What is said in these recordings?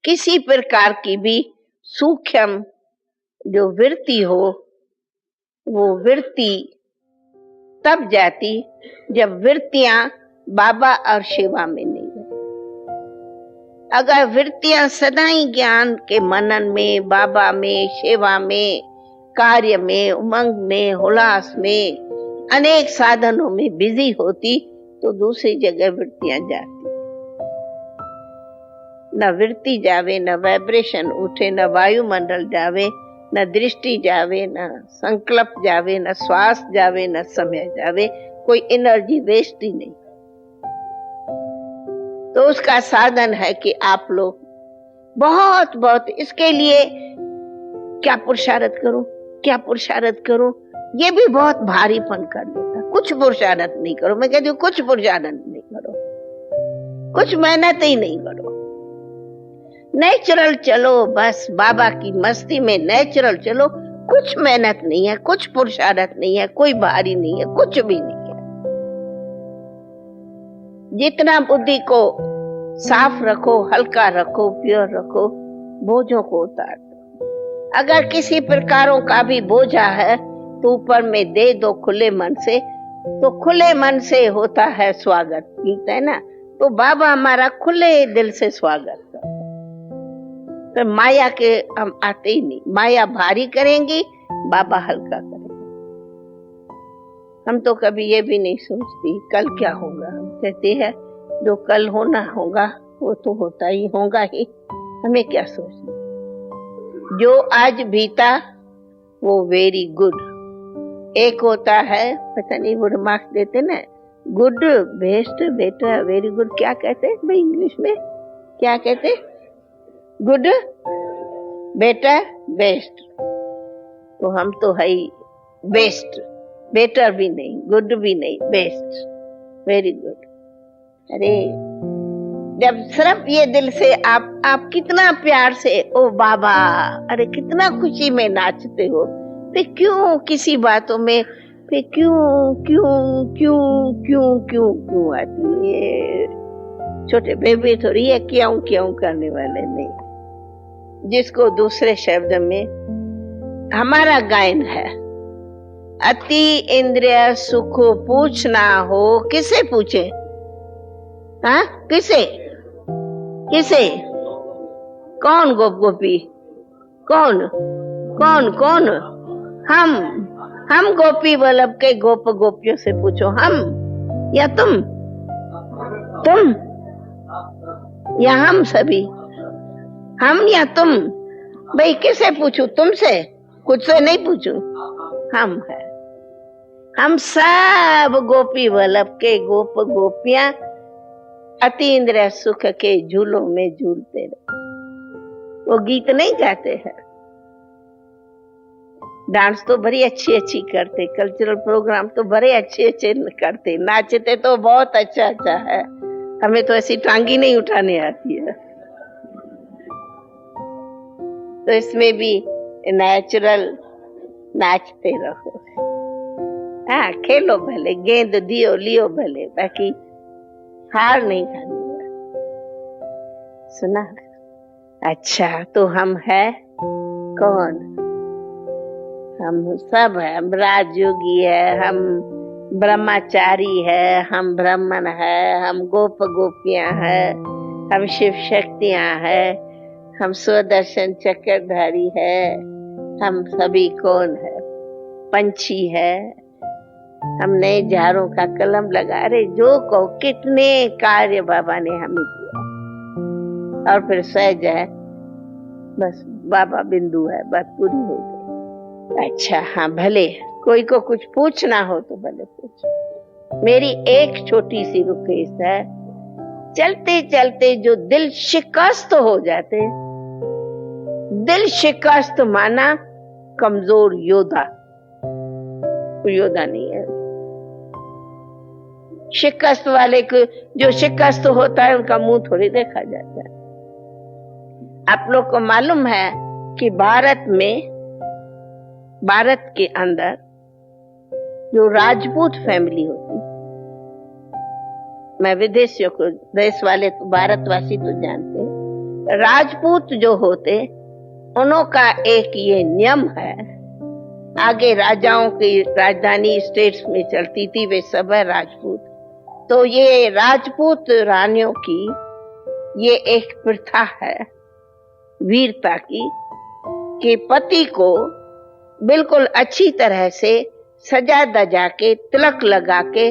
किसी प्रकार की भी सूक्ष्म जो वृत्ति हो, वो वृत्ति तब जाती जब वृत्तियां बाबा और सेवा में नहीं है। अगर वृत्तियां सदा ही ज्ञान के मनन में, बाबा में, सेवा में, कार्य में, उमंग में, उल्लास में, अनेक साधनों में बिजी होती तो दूसरी जगह वृत्तियां जाती। न वृत्ति जावे, न वाइब्रेशन उठे, न वायुमंडल जावे, न दृष्टि जावे, न संकल्प जावे, न श्वास जावे, न समय जावे, कोई एनर्जी वेस्ट ही नहीं। तो उसका साधन है कि आप लोग बहुत बहुत इसके लिए क्या पुरुषार्थ करो, क्या पुरुषार्थ करो, ये भी बहुत भारीपन कर देता। कुछ पुरुषार्थ नहीं करो, मैं कहती हूँ कुछ पुरुषार्थ नहीं करो, कुछ मेहनत ही नहीं करो, नेचुरल चलो, बस बाबा की मस्ती में नेचुरल चलो। कुछ मेहनत नहीं है, कुछ पुरुषार्थ नहीं है, कोई भारी नहीं है, कुछ भी नहीं है। जितना बुद्धि को साफ रखो, हल्का रखो, प्योर रखो, बोझों को उतार दो। अगर किसी प्रकारों का भी बोझा है तो ऊपर में दे दो खुले मन से, तो खुले मन से होता है स्वागत, ठीक है ना। तो बाबा हमारा खुले दिल से स्वागत करता है। तो माया के हम आते ही नहीं, माया भारी करेंगी, बाबा हल्का करेंगे। हम तो कभी ये भी नहीं सोचती कल क्या होगा, हम कहते हैं जो कल होना होगा वो तो होता ही होगा ही, हमें क्या सोचना। जो आज बीता वो वेरी गुड। एक होता है, पता नहीं वो मार्क्स देते ना, good, best, better, very good, क्या कहते हैं भाई इंग्लिश में, क्या कहते? Good, better, best. तो हम तो है ही बेस्ट, बेटर भी नहीं, गुड भी नहीं, बेस्ट, वेरी गुड। अरे जब सिर्फ ये दिल से आप कितना प्यार से ओ बाबा, अरे कितना खुशी में नाचते हो, फिर क्यों किसी बातों में फिर क्यों क्यों क्यों क्यों क्यों क्यों आती है। छोटे बेबी थोड़ी है क्यों क्यों करने वाले नहीं, जिसको दूसरे शब्द में हमारा गायन है, अति इंद्रिय सुख पूछना हो, किसे पूछे? हाँ, किसे किसे? कौन गोप गोपी? कौन कौन कौन? हम गोपी वल्लभ के गोप गोपियों से पूछो, हम या तुम या हम सभी, हम या तुम? भाई किसे पूछूं? तुमसे, खुद से नहीं पूछूं। हम है, हम सब गोपी वल्लभ के गोप गोपियां अति इंद्रिय सुख के झूलों में झूलते रहे। वो गीत नहीं गाते हैं, डांस तो बड़ी अच्छी अच्छी करते, कल्चरल प्रोग्राम तो बड़े अच्छे अच्छे करते, नाचते तो बहुत अच्छा अच्छा है, हमें तो ऐसी टांगी नहीं उठाने आती है। तो इसमें भी नेचुरल नाचते रहो। हाँ, खेलो भले, गेंद दियो लियो भले, बाकी हार नहीं खानी है। सुना? अच्छा, तो हम है कौन? हम सब है, हम राजयोगी है, हम ब्रह्मचारी है, हम ब्राह्मण है, हम गोप गोपियां है, हम शिव शक्तियां है, हम स्वदर्शन चक्रधारी है, हम सभी कौन है? पंछी है, हमने झाड़ों का कलम लगा रहे, जो को कितने कार्य बाबा ने हमें दिया, और फिर सहज है, बस बाबा बिंदु है, बात पूरी हो गई। अच्छा, हाँ भले कोई को कुछ पूछना हो तो भले पूछ। मेरी एक छोटी सी रिक्वेस्ट है, चलते चलते जो दिल शिकस्त हो जाते, दिल शिकस्त माना कमजोर योद्धा, योद्धा नहीं है। शिकस्त वाले को, जो शिकस्त होता है उनका मुंह थोड़ी देखा जाता है। आप लोग को मालूम है कि भारत के अंदर जो राजपूत फैमिली होती, मैं विदेशियों को, देश वाले तो भारतवासी तो जानते हैं, राजपूत जो होते उन्हों का एक ये नियम है, आगे राजाओं की राजधानी स्टेट्स में चलती थी, वे सब है राजपूत। तो ये राजपूत रानियों की ये एक प्रथा है वीरता की, कि पति को बिल्कुल अच्छी तरह से सजा दजा के तिलक लगा के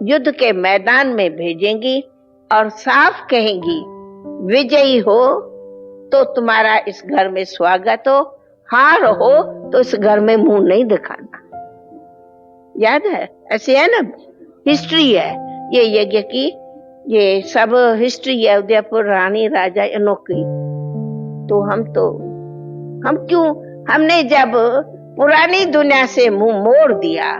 युद्ध के मैदान में भेजेंगी और साफ कहेंगी विजयी हो तो तुम्हारा इस घर में स्वागत हो, हार हो तो इस घर में मुंह नहीं दिखाना। याद है? ऐसे है ना, हिस्ट्री है ये यज्ञ की, ये सब हिस्ट्री है उदयपुर रानी राजा इनों की। तो हम क्यों, हमने जब पुरानी दुनिया से मुंह मोड़ दिया,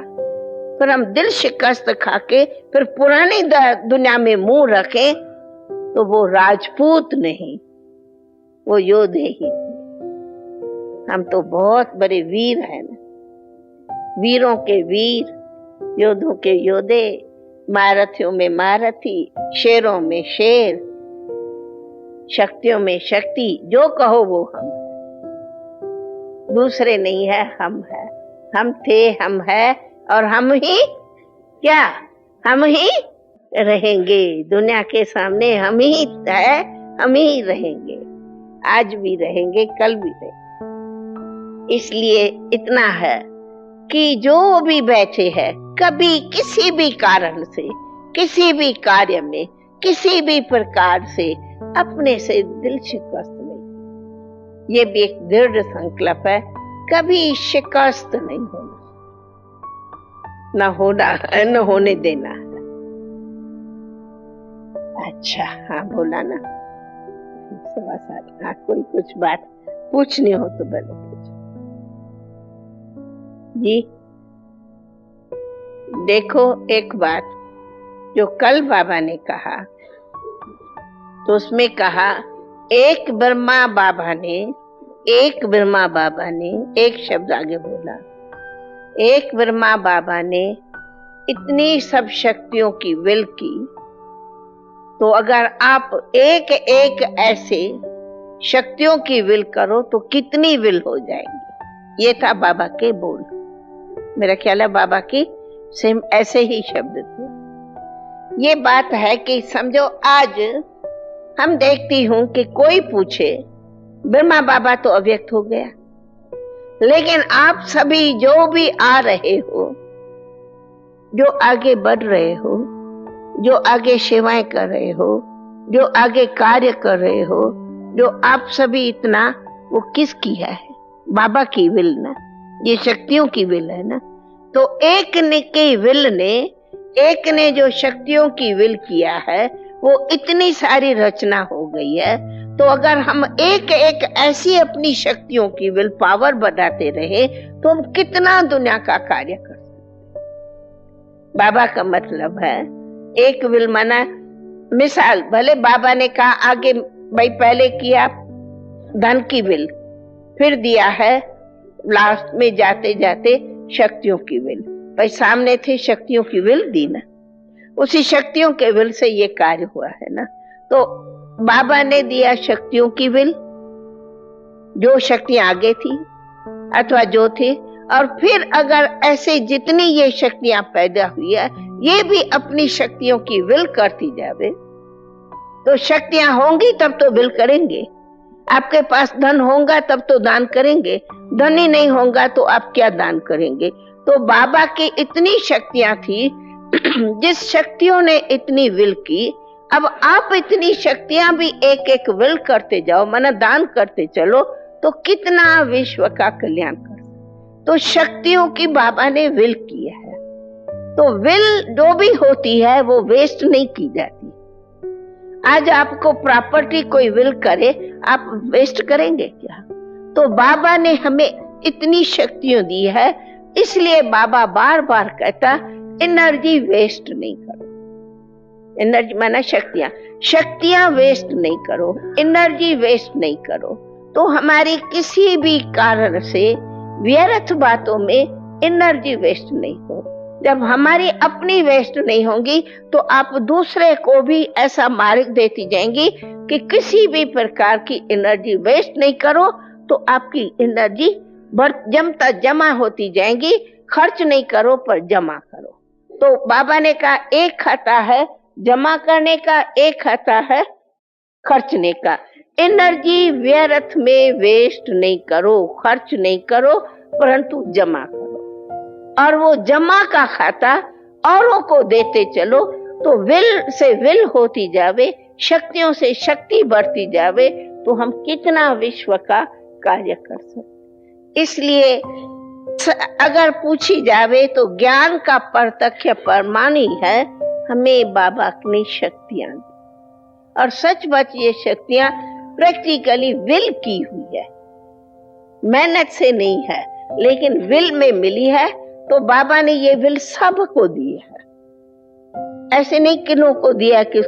फिर हम दिल शिकस्त खा के फिर पुरानी दुनिया में मुंह रखें, तो वो राजपूत नहीं, वो योद्धे ही। हम तो बहुत बड़े वीर हैं ना, वीरों के वीर, योद्धों के योद्धे, महारथियों में महारथी, शेरों में शेर, शक्तियों में शक्ति, जो कहो वो हम। दूसरे नहीं है, हम है, हम थे, हम है और हम ही क्या, हम ही रहेंगे दुनिया के सामने। हम ही है, हम ही रहेंगे, आज भी रहेंगे, कल भी रहेंगे। इसलिए इतना है कि जो भी बैठे हैं, कभी किसी भी कारण से, किसी भी कार्य में, किसी भी प्रकार से अपने से दिल शिकस्त नहीं। ये भी एक दृढ़ संकल्प है, कभी शिकस्त नहीं होना, न होना, न होने देना। अच्छा, हाँ बोला ना, हाँ, कोई कुछ बात पूछनी हो तो बोलो पूछो जी। देखो, एक बात जो कल बाबा ने कहा, तो उसमें कहा एक ब्रह्मा बाबा ने एक शब्द आगे बोला, एक ब्रह्मा बाबा ने इतनी सब शक्तियों की विल की, तो अगर आप एक एक ऐसे शक्तियों की विल करो तो कितनी विल हो जाएगी। ये था बाबा के बोल। मेरा ख्याल है बाबा की सेम ऐसे ही शब्द थे। ये बात है कि समझो आज हम देखती हूं कि कोई पूछे, ब्रह्मा बाबा तो अव्यक्त हो गया, लेकिन आप सभी जो भी आ रहे हो, जो आगे बढ़ रहे हो, जो आगे सेवाएं कर रहे हो, जो आगे कार्य कर रहे हो, जो आप सभी इतना, वो किसकी है? बाबा की विल ना, ये शक्तियों की विल है ना। तो एक ने की विल ने, एक ने जो शक्तियों की विल किया है, वो इतनी सारी रचना हो गई है। तो अगर हम एक एक ऐसी अपनी शक्तियों की विल पावर बढ़ाते रहे तो हम कितना दुनिया का कार्य कर सकते। बाबा का मतलब है एक विल माना, मिसाल भले बाबा ने कहा आगे भाई पहले किया धन की विल, फिर दिया है लास्ट में जाते जाते शक्तियों की विल, भाई सामने थे शक्तियों की विल दी ना, उसी शक्तियों के विल से ये कार्य हुआ है ना। तो बाबा ने दिया शक्तियों की विल, जो शक्तियां आगे थी अथवा जो थी, और फिर अगर ऐसे जितनी ये शक्तियां पैदा हुई है, ये भी अपनी शक्तियों की विल करती जावे, तो शक्तियां होंगी तब तो विल करेंगे। आपके पास धन होगा तब तो दान करेंगे, धन ही नहीं होगा तो आप क्या दान करेंगे। तो बाबा की इतनी शक्तियां थी, जिस शक्तियों ने इतनी विल की, अब आप इतनी शक्तियां भी एक एक विल करते जाओ, माना दान करते चलो, तो कितना विश्व का कल्याण कर। तो शक्तियों की बाबा ने विल किया है। तो विल जो भी होती है वो वेस्ट नहीं की जाती। आज आपको प्रॉपर्टी कोई विल करे, आप वेस्ट करेंगे क्या? तो बाबा ने हमें इतनी शक्तियां दी है, इसलिए बाबा बार बार कहता एनर्जी वेस्ट नहीं करो। एनर्जी माना शक्तियां वेस्ट नहीं करो, एनर्जी वेस्ट नहीं करो। तो हमारी किसी भी कारण से व्यर्थ बातों में एनर्जी वेस्ट नहीं हो। जब हमारी अपनी वेस्ट नहीं होंगी तो आप दूसरे को भी ऐसा मार्ग देती जाएंगी कि किसी भी प्रकार की एनर्जी वेस्ट नहीं करो, तो आपकी एनर्जी जमा होती जाएंगी। खर्च नहीं करो पर जमा करो। तो बाबा ने कहा एक खाता है जमा करने का, एक खाता है खर्चने का। एनर्जी व्यर्थ में वेस्ट नहीं करो, खर्च नहीं करो, परंतु जमा करो। और वो जमा का खाता औरों को देते चलो तो विल से विल होती जावे, शक्तियों से शक्ति बढ़ती जावे, तो हम कितना विश्व का कार्य कर सकते। इसलिए अगर पूछी जावे तो ज्ञान का प्रत्यक्ष प्रमाण ही है हमें बाबा की शक्तियां दी। और सच बच ये शक्तियां प्रैक्टिकली विल की हुई है, मेहनत से नहीं है, लेकिन विल में मिली है। तो बाबा ने ये विल सबको दी है, ऐसे नहीं किन्हों को दिया कि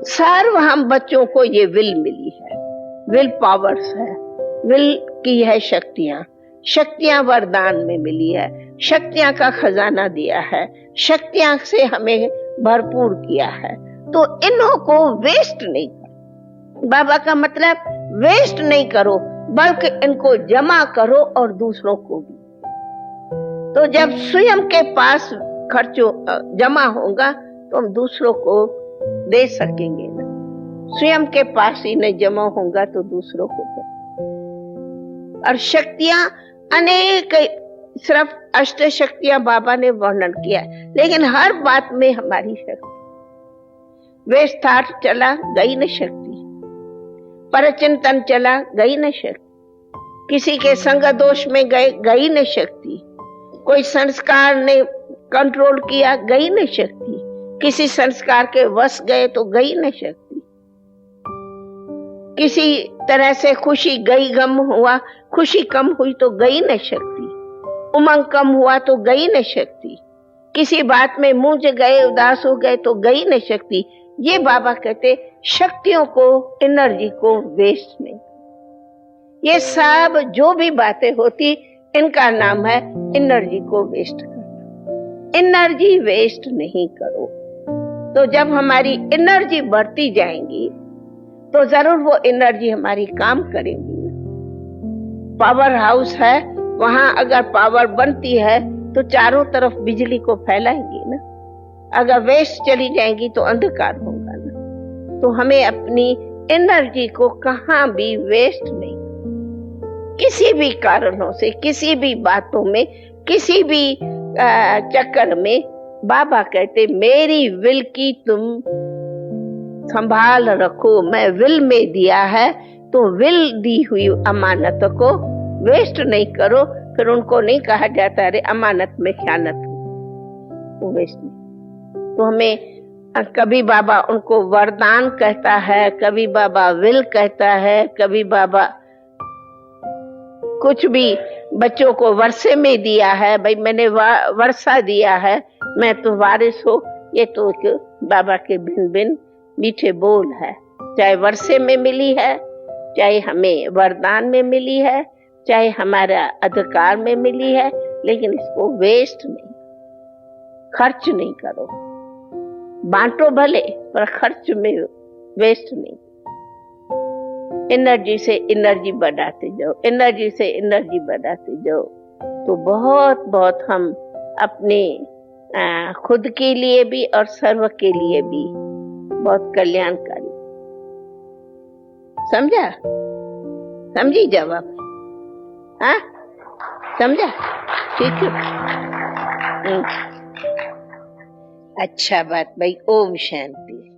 सर्व हम बच्चों को ये विल मिली है। विल पावर्स है, विल की है शक्तियां, शक्तियां वरदान में मिली है, शक्तियां का खजाना दिया है, शक्तियां से हमें भरपूर किया है। तो इन्हों को वेस्ट नहीं करो। बाबा का मतलब वेस्ट नहीं करो, बल्कि इनको जमा करो और दूसरों को भी। तो जब स्वयं के पास खर्चो जमा होगा तो हम दूसरों को दे सकेंगे ना। स्वयं के पास ही नहीं जमा होगा तो दूसरों को दे। और शक्तियां अनेक, सिर्फ अष्ट शक्तियां बाबा ने वर्णन किया, लेकिन हर बात में हमारी शक्ति। वेस्तार्थ चला गई न शक्ति, परचिंतन चला गई न शक्ति, किसी के संग दोष में गई न शक्ति, कोई संस्कार ने कंट्रोल किया गई न शक्ति, किसी संस्कार के वश गए तो गई न शक्ति, किसी तरह से खुशी गई गम हुआ, खुशी कम हुई तो गई न शक्ति, उमंग कम हुआ तो गई न शक्ति, किसी बात में मूंझ गए उदास हो गए तो गई न शक्ति। ये बाबा कहते शक्तियों को, एनर्जी को वेस्ट नहीं। ये सब जो भी बातें होती इनका नाम है एनर्जी को वेस्ट करना। एनर्जी वेस्ट नहीं करो। तो जब हमारी एनर्जी बढ़ती जाएंगी तो जरूर वो एनर्जी हमारी काम करेंगी। पावर हाउस है, वहां अगर पावर बनती है तो चारों तरफ बिजली को फैलाएंगी ना। अगर वेस्ट चली जाएंगी तो अंधकार होगा ना। तो हमें अपनी एनर्जी को कहाँ भी वेस्ट नहीं, किसी भी कारणों से, किसी भी बातों में, किसी भी चक्कर में। बाबा कहते मेरी विल की तुम संभाल रखो। मैं विल में दिया है तो विल दी हुई अमानत को वेस्ट नहीं करो। फिर उनको नहीं कहा जाता अरे अमानत में ख्यानत हो, वो वेस्ट नहीं। तो हमें कभी बाबा उनको वरदान कहता है, कभी बाबा विल कहता है, कभी बाबा कुछ भी बच्चों को वर्षे में दिया है, भाई मैंने वर्षा दिया है, मैं तो वारिस हो। ये तो बाबा के भिन्न भिन्न मीठे बोल है। चाहे वर्षे में मिली है, चाहे हमें वरदान में मिली है, चाहे हमारा अधिकार में मिली है, लेकिन इसको वेस्ट नहीं, खर्च नहीं करो। बांटो भले पर खर्च में वेस्ट नहीं। एनर्जी से एनर्जी बढ़ाते जाओ, एनर्जी से एनर्जी बढ़ाते जाओ, तो बहुत बहुत हम अपने खुद के लिए भी और सर्व के लिए भी बहुत कल्याणकारी। समझा? समझी जवाब? हाँ, समझा? ठीक है। अच्छा बात भाई। ओम शांति।